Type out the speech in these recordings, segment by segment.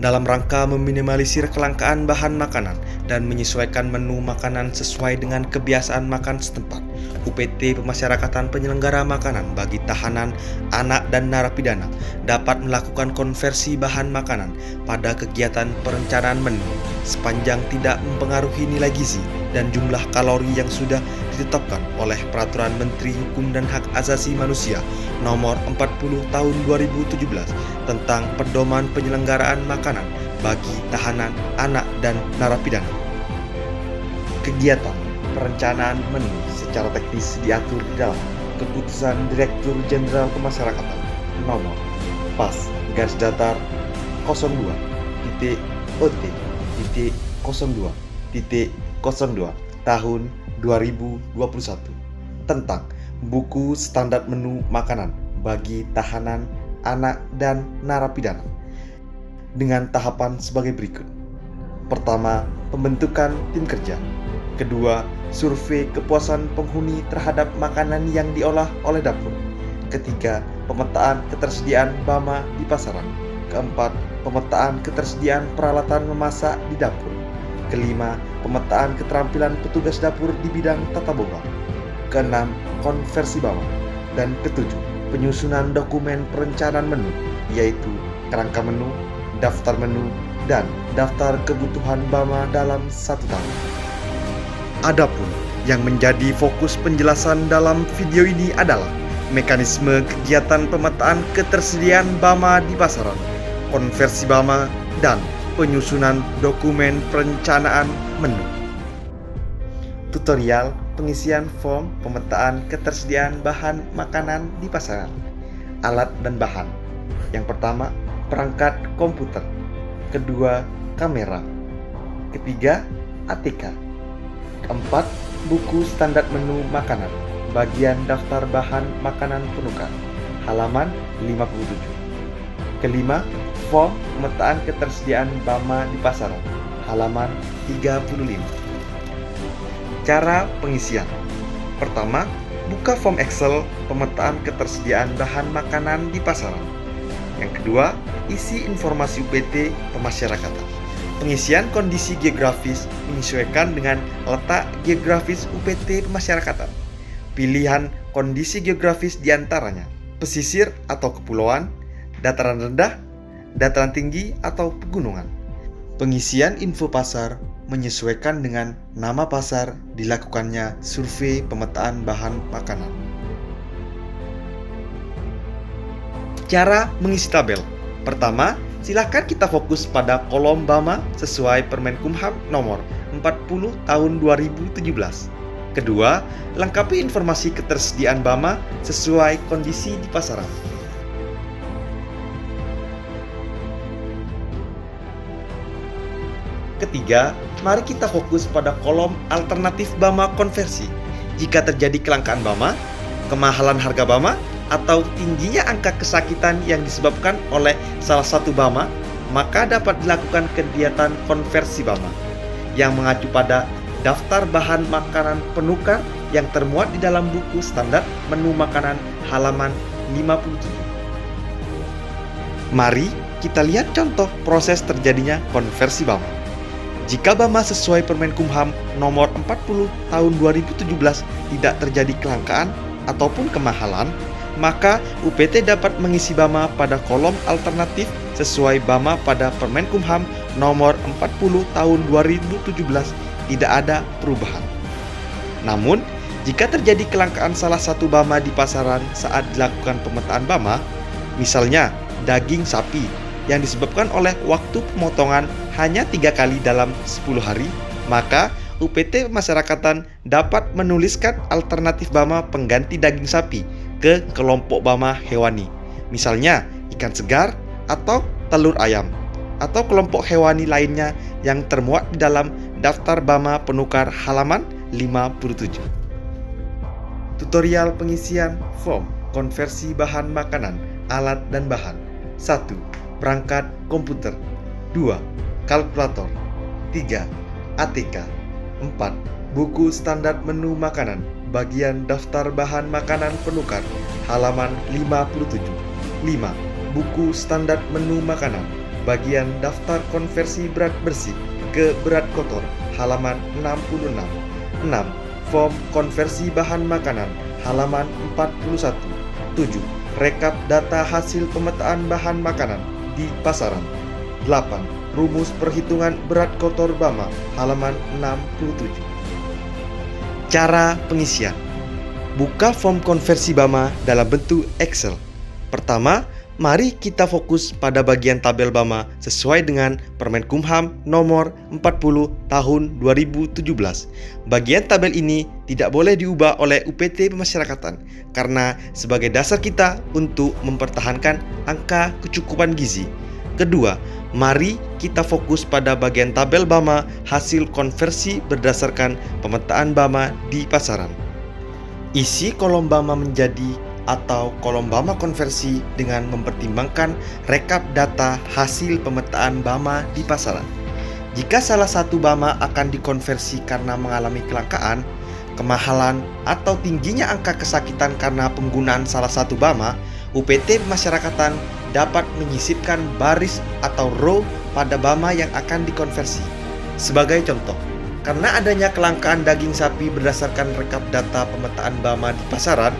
dalam rangka meminimalisir kelangkaan bahan makanan dan menyesuaikan menu makanan sesuai dengan kebiasaan makan setempat. UPT Pemasyarakatan Penyelenggara Makanan bagi tahanan, anak, dan narapidana dapat melakukan konversi bahan makanan pada kegiatan perencanaan menu sepanjang tidak mempengaruhi nilai gizi dan jumlah kalori yang sudah ditetapkan oleh Peraturan Menteri Hukum dan Hak Asasi Manusia Nomor 40 Tahun 2017 tentang pedoman penyelenggaraan makanan bagi tahanan, anak, dan narapidana. Kegiatan perencanaan menu secara teknis diatur di dalam Keputusan Direktur Jenderal Pemasyarakatan Nomor PAS garis datar 02.OT.02.02 tahun 2021 tentang buku standar menu makanan bagi tahanan, anak, dan narapidana dengan tahapan sebagai berikut. Pertama, pembentukan tim kerja. Kedua, survei kepuasan penghuni terhadap makanan yang diolah oleh dapur. Ketiga, pemetaan ketersediaan BAMA di pasaran. Keempat, pemetaan ketersediaan peralatan memasak di dapur. Kelima, pemetaan keterampilan petugas dapur di bidang tata boga. Keenam, konversi BAMA. Dan ketujuh, penyusunan dokumen perencanaan menu, yaitu kerangka menu, daftar menu, dan daftar kebutuhan BAMA dalam 1 tahun. Adapun yang menjadi fokus penjelasan dalam video ini adalah mekanisme kegiatan pemetaan ketersediaan BAMA di pasaran, konversi BAMA, dan penyusunan dokumen perencanaan menu. Tutorial pengisian form pemetaan ketersediaan bahan makanan di pasaran. Alat dan bahan. Yang pertama, perangkat komputer. Kedua, kamera. Ketiga, ATK. Keempat, buku standar menu makanan, bagian daftar bahan makanan penukar, halaman 57. Kelima, form pemetaan ketersediaan BAMA di pasaran, halaman 35. Cara pengisian. Pertama, buka form Excel pemetaan ketersediaan bahan makanan di pasaran. Yang kedua, isi informasi UPT pemasyarakatan. Pengisian kondisi geografis menyesuaikan dengan letak geografis UPT pemasyarakatan. Pilihan kondisi geografis diantaranya pesisir atau kepulauan, dataran rendah, dataran tinggi atau pegunungan. Pengisian info pasar menyesuaikan dengan nama pasar, dilakukannya survei pemetaan bahan makanan. Cara mengisi tabel. Pertama, silakan kita fokus pada kolom BAMA sesuai Permenkumham nomor 40 tahun 2017. Kedua, lengkapi informasi ketersediaan BAMA sesuai kondisi di pasaran. Ketiga, mari kita fokus pada kolom alternatif BAMA konversi. Jika terjadi kelangkaan BAMA, kemahalan harga BAMA, atau tingginya angka kesakitan yang disebabkan oleh salah satu BAMA, maka dapat dilakukan kegiatan konversi BAMA yang mengacu pada daftar bahan makanan penukar yang termuat di dalam buku standar menu makanan halaman 57. Mari kita lihat contoh proses terjadinya konversi BAMA. Jika BAMA sesuai Permenkumham nomor 40 tahun 2017 tidak terjadi kelangkaan ataupun kemahalan, maka UPT dapat mengisi BAMA pada kolom alternatif sesuai BAMA pada Permenkumham nomor 40 tahun 2017 tidak ada perubahan. Namun, jika terjadi kelangkaan salah satu BAMA di pasaran saat dilakukan pemetaan BAMA, misalnya daging sapi yang disebabkan oleh waktu pemotongan hanya 3 kali dalam 10 hari, maka UPT Pemasyarakatan dapat menuliskan alternatif BAMA pengganti daging sapi ke kelompok BAMA hewani, misalnya ikan segar atau telur ayam, atau kelompok hewani lainnya yang termuat di dalam daftar BAMA penukar halaman 57. Tutorial pengisian form konversi bahan makanan, alat dan bahan. 1. Perangkat komputer. 2. Kalkulator. 3. ATK. 4. Buku standar menu makanan, bagian daftar bahan makanan penukar, halaman 57. 5. Buku standar menu makanan, bagian daftar konversi berat bersih ke berat kotor, halaman 66. 6. Form konversi bahan makanan, halaman 41. 7. Rekap data hasil pemetaan bahan makanan di pasaran. 8. Rumus perhitungan berat kotor BAMA, halaman 67. Cara pengisian. Buka form konversi BAMA dalam bentuk Excel. Pertama, mari kita fokus pada bagian tabel BAMA sesuai dengan Permenkumham nomor 40 tahun 2017. Bagian tabel ini tidak boleh diubah oleh UPT Pemasyarakatan karena sebagai dasar kita untuk mempertahankan angka kecukupan gizi. Kedua, mari kita fokus pada bagian tabel BAMA hasil konversi berdasarkan pemetaan BAMA di pasaran. Isi kolom BAMA menjadi atau kolom BAMA konversi dengan mempertimbangkan rekap data hasil pemetaan BAMA di pasaran. Jika salah satu BAMA akan dikonversi karena mengalami kelangkaan, kemahalan, atau tingginya angka kesakitan karena penggunaan salah satu BAMA, UPT Pemasyarakatan dapat menyisipkan baris atau row pada BAMA yang akan dikonversi. Sebagai contoh, karena adanya kelangkaan daging sapi berdasarkan rekap data pemetaan BAMA di pasaran,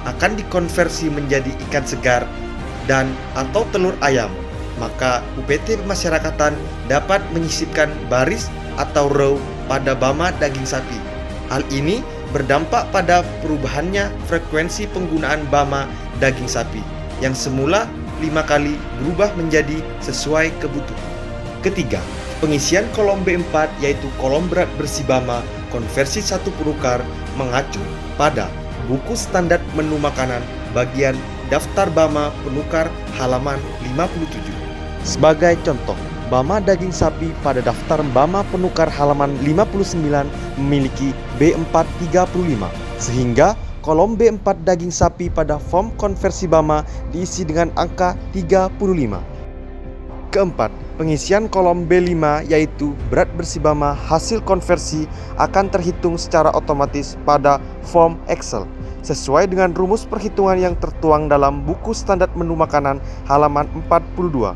akan dikonversi menjadi ikan segar dan atau telur ayam, maka UPT Pemasyarakatan dapat menyisipkan baris atau row pada BAMA daging sapi. Hal ini berdampak pada perubahannya frekuensi penggunaan BAMA daging sapi yang semula 5 kali berubah menjadi sesuai kebutuhan. Ketiga, pengisian kolom B4 yaitu kolom berat bersih BAMA konversi 1 penukar mengacu pada buku standar menu makanan bagian daftar BAMA penukar halaman 57. Sebagai contoh, BAMA daging sapi pada daftar BAMA penukar halaman 59 memiliki B4 35, sehingga kolom B4 daging sapi pada form konversi BAMA diisi dengan angka 35. Keempat, pengisian kolom B5 yaitu berat bersih BAMA hasil konversi akan terhitung secara otomatis pada form Excel sesuai dengan rumus perhitungan yang tertuang dalam buku standar menu makanan halaman 42.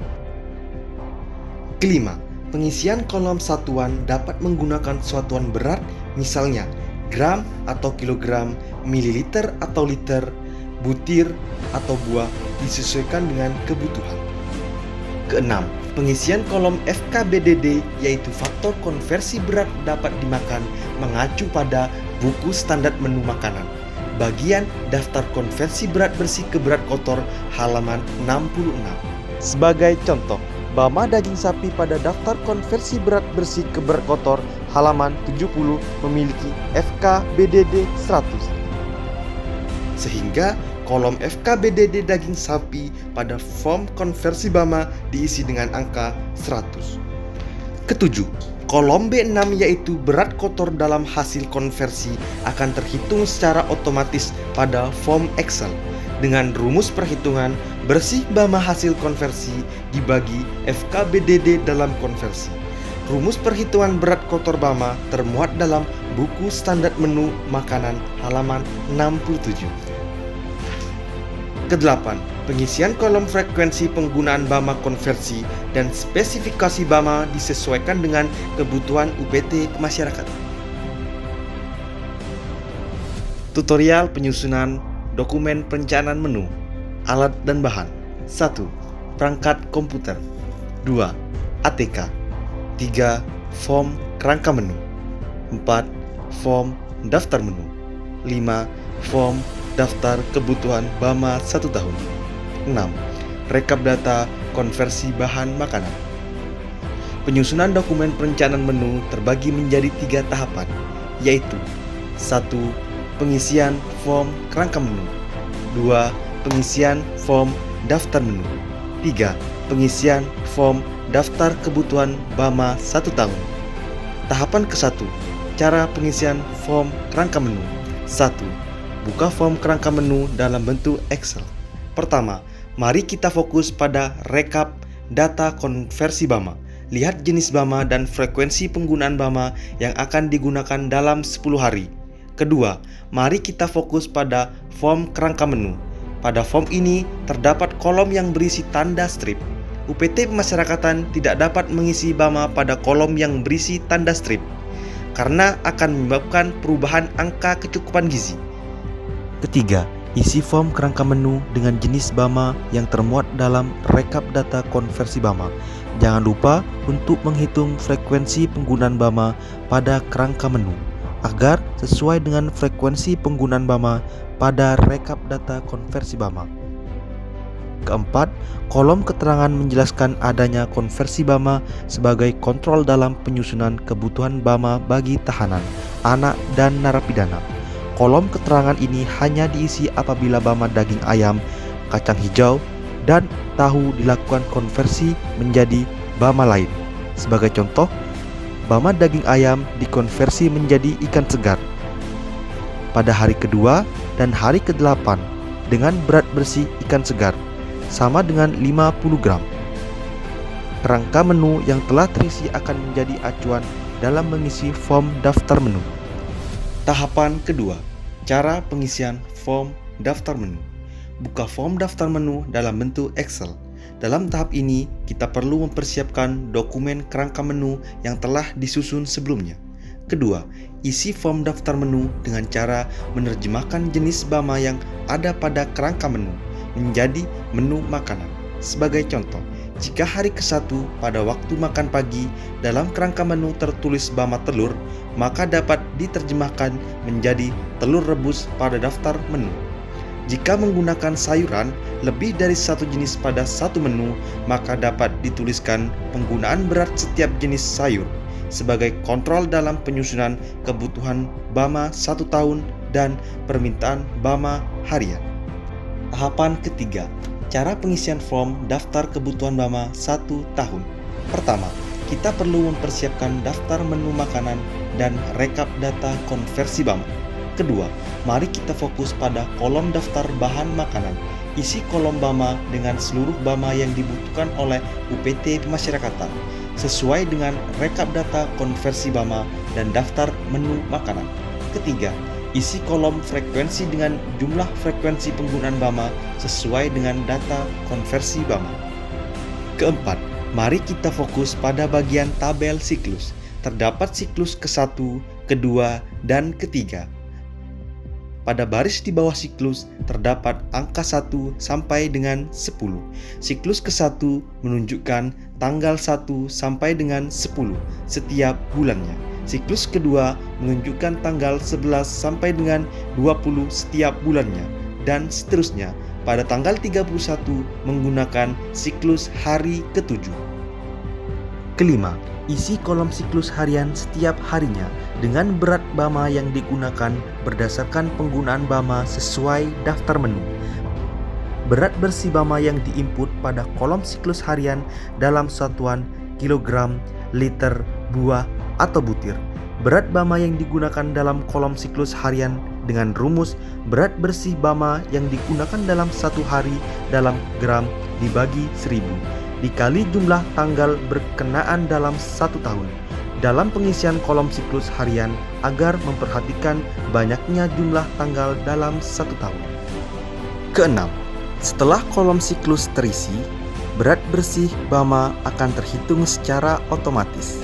Kelima, pengisian kolom satuan dapat menggunakan satuan berat misalnya gram atau kilogram, mililiter atau liter, butir atau buah disesuaikan dengan kebutuhan. Keenam, pengisian kolom FKBDD yaitu faktor konversi berat dapat dimakan mengacu pada buku standar menu makanan bagian daftar konversi berat bersih ke berat kotor halaman 66. Sebagai contoh, BAMA daging sapi pada daftar konversi berat bersih ke berat kotor halaman 70 memiliki FKBDD 100. Sehingga kolom FKBDD daging sapi pada form konversi BAMA diisi dengan angka 100. Ketujuh, kolom B6 yaitu berat kotor dalam hasil konversi akan terhitung secara otomatis pada form Excel dengan rumus perhitungan bersih BAMA hasil konversi dibagi FKBDD dalam konversi. Rumus perhitungan berat kotor BAMA termuat dalam buku standar menu makanan halaman 67. Kedelapan, pengisian kolom frekuensi penggunaan BAMA konversi dan spesifikasi BAMA disesuaikan dengan kebutuhan UPT Pemasyarakatan. Tutorial penyusunan dokumen perencanaan menu, alat dan bahan. 1. Perangkat komputer. 2. ATK. 3. Form kerangka menu. 4. Form daftar menu. 5. Form daftar kebutuhan BAMA 1 tahun. 6. Rekap data konversi bahan makanan. Penyusunan dokumen perencanaan menu terbagi menjadi 3 tahapan, yaitu 1. Pengisian form kerangka menu. 2. Pengisian form daftar menu. 3. Pengisian form daftar kebutuhan BAMA 1 tahun. Tahapan ke-1. Cara pengisian form kerangka menu. 1. Buka form kerangka menu dalam bentuk Excel. Pertama, mari kita fokus pada rekap data konversi BAMA. Lihat jenis BAMA dan frekuensi penggunaan BAMA yang akan digunakan dalam 10 hari. Kedua, mari kita fokus pada form kerangka menu. Pada form ini terdapat kolom yang berisi tanda strip. UPT Pemasyarakatan tidak dapat mengisi Bama pada kolom yang berisi tanda strip karena akan menyebabkan perubahan angka kecukupan gizi. Ketiga, isi form kerangka menu dengan jenis Bama yang termuat dalam rekap data konversi Bama. Jangan lupa untuk menghitung frekuensi penggunaan Bama pada kerangka menu agar sesuai dengan frekuensi penggunaan Bama pada rekap data konversi Bama. Keempat, kolom keterangan menjelaskan adanya konversi Bama sebagai kontrol dalam penyusunan kebutuhan Bama bagi tahanan, anak, dan narapidana. Kolom keterangan ini hanya diisi apabila Bama daging ayam, kacang hijau, dan tahu dilakukan konversi menjadi Bama lain. Sebagai contoh, Bama daging ayam dikonversi menjadi ikan segar pada hari kedua dan hari ke-8 dengan berat bersih ikan segar sama dengan 50 gram. Kerangka menu yang telah terisi akan menjadi acuan dalam mengisi form daftar menu. Tahapan kedua, cara pengisian form daftar menu. Buka form daftar menu dalam bentuk Excel. Dalam tahap ini, kita perlu mempersiapkan dokumen kerangka menu yang telah disusun sebelumnya. Kedua, isi form daftar menu dengan cara menerjemahkan jenis Bama yang ada pada kerangka menu menjadi menu makanan. Sebagai contoh, jika hari ke-1 pada waktu makan pagi dalam kerangka menu tertulis Bama telur, maka dapat diterjemahkan menjadi telur rebus pada daftar menu. Jika menggunakan sayuran lebih dari satu jenis pada satu menu, maka dapat dituliskan penggunaan berat setiap jenis sayur sebagai kontrol dalam penyusunan kebutuhan Bama 1 tahun dan permintaan Bama harian. Tahapan ketiga, cara pengisian form daftar kebutuhan Bama 1 tahun. Pertama, kita perlu mempersiapkan daftar menu makanan dan rekap data konversi Bama. Kedua, mari kita fokus pada kolom daftar bahan makanan. Isi kolom Bama dengan seluruh Bama yang dibutuhkan oleh UPT Pemasyarakatan sesuai dengan rekap data konversi Bama dan daftar menu makanan. Ketiga, isi kolom frekuensi dengan jumlah frekuensi penggunaan Bama sesuai dengan data konversi Bama. Keempat, mari kita fokus pada bagian tabel siklus. Terdapat siklus ke-1, kedua, dan ketiga. Pada baris di bawah siklus terdapat angka 1 sampai dengan 10. Siklus ke-1 menunjukkan tanggal 1 sampai dengan 10 setiap bulannya. Siklus kedua menunjukkan tanggal 11 sampai dengan 20 setiap bulannya, dan seterusnya. Pada tanggal 31 menggunakan siklus hari ke-7. Kelima, isi kolom siklus harian setiap harinya dengan berat Bama yang digunakan berdasarkan penggunaan Bama sesuai daftar menu. Berat bersih Bama yang diinput pada kolom siklus harian dalam satuan kilogram, liter, buah, atau butir. Berat Bama yang digunakan dalam kolom siklus harian dengan rumus berat bersih Bama yang digunakan dalam satu hari dalam gram dibagi 1000 dikali jumlah tanggal berkenaan dalam satu tahun. Dalam pengisian kolom siklus harian agar memperhatikan banyaknya jumlah tanggal dalam satu tahun. Keenam, setelah kolom siklus terisi, berat bersih Bama akan terhitung secara otomatis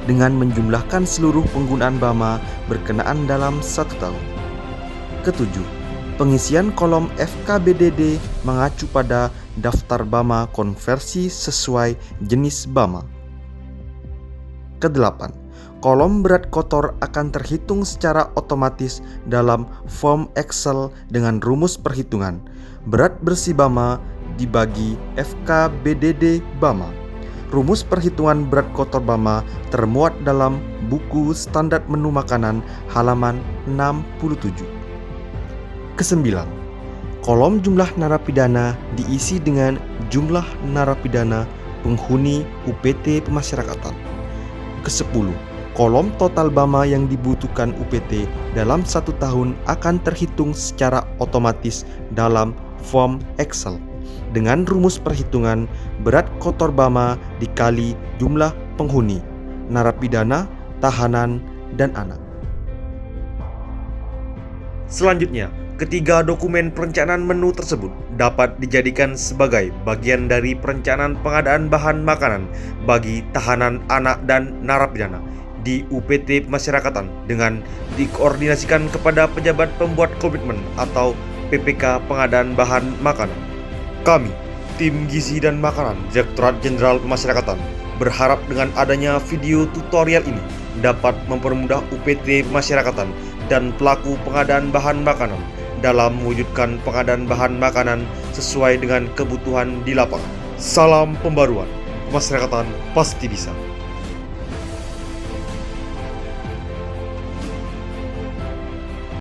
dengan menjumlahkan seluruh penggunaan Bama berkenaan dalam satu tahun. Ketujuh, pengisian kolom FKBDD mengacu pada daftar Bama konversi sesuai jenis Bama. Kedelapan, kolom berat kotor akan terhitung secara otomatis dalam form Excel dengan rumus perhitungan berat bersih Bama dibagi FKBDD Bama. Rumus perhitungan berat kotor Bama termuat dalam buku standar menu makanan halaman 67. Kesembilan, kolom jumlah narapidana diisi dengan jumlah narapidana penghuni UPT Pemasyarakatan. Ke-10, kolom total Bama yang dibutuhkan UPT dalam satu tahun akan terhitung secara otomatis dalam form Excel dengan rumus perhitungan berat kotor Bama dikali jumlah penghuni, narapidana, tahanan, dan anak. Selanjutnya, Ketiga dokumen perencanaan menu tersebut dapat dijadikan sebagai bagian dari perencanaan pengadaan bahan makanan bagi tahanan, anak, dan narapidana di UPT Pemasyarakatan dengan dikoordinasikan kepada pejabat pembuat komitmen atau PPK pengadaan bahan makanan. Kami, Tim Gizi dan Makanan Direktorat Jenderal Pemasyarakatan, berharap dengan adanya video tutorial ini dapat mempermudah UPT Pemasyarakatan dan pelaku pengadaan bahan makanan dalam mewujudkan pengadaan bahan makanan sesuai dengan kebutuhan di lapangan. Salam pembaruan, pemasyarakatan pasti bisa.